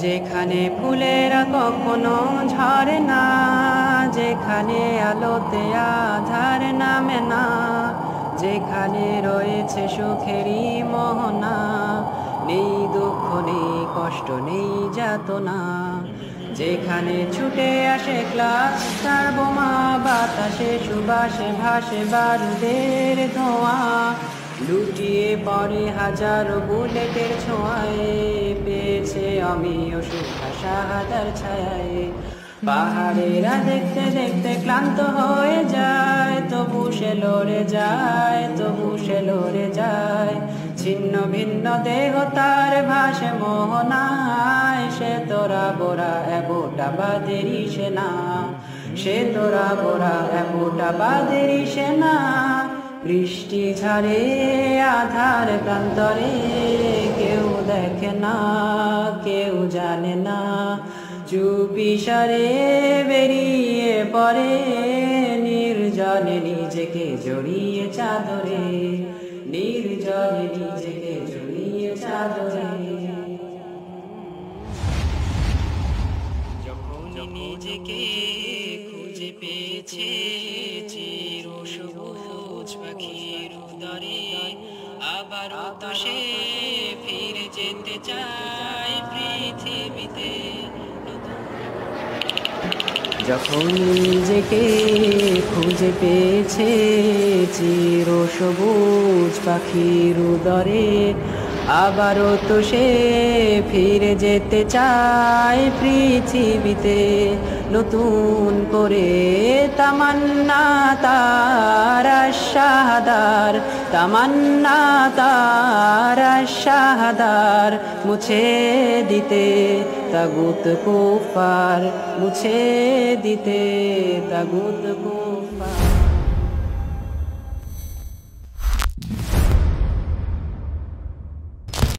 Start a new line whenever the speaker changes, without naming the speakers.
যেখানে ফুলেরা কখনো ঝরে না, যেখানে আলোতে আধার নামে না, যেখানে রয়েছে সুখেরই মোহনা, নেই দুঃখ নেই কষ্ট নেই যাতনা। যেখানে ছুটে আসে ক্লাস তার বোমা, বাতাসে সুবাসে ভাসে বারুদের ধোঁয়া, লুটিয়ে পড়ে হাজারো বুলেটের ছোঁয়ায়, পেয়েছে আমিও সুখা শাহাদার ছায়ায়। পাহাড়েরা দেখতে দেখতে ক্লান্ত হয়ে যায়, তবু সে লড়ে যায়, তবু সে লড়ে যায়। ছিন্ন ভিন্ন দেহ তার ভাসে মোহনায়, সে তোরা বোরা এবটা বাদেরই সেনা, সে তোরা বোরা এবটা বাদেরই সেনা। বৃষ্টি ঝরে আধার প্রান্তরে, কেউ দেখে না কেউ জানে না, চুপি সারে বেরিয়ে পড়ে নির্জনে নিজেকে জড়িয়ে চাদরে, নির্জনে নিজেকে জড়িয়ে চাদরে। যখন নিজেকে খুঁজে পেয়েছে চির সবুজ পাখির উদরে, আবারও তো সে ফিরে যেতে চায় পৃথিবীতে। যখন নিজেকে খুঁজে পেয়েছে চির সবুজ পাখির উদরে, আবারও তো সে ফিরে যেতে চায় পৃথিবীতে। নতুন করে তামান্না তার শাহাদার, তামান্না তার শাহাদার, মুছে দিতে তাগুত কুফার, মুছে দিতে তাগুত কুফার।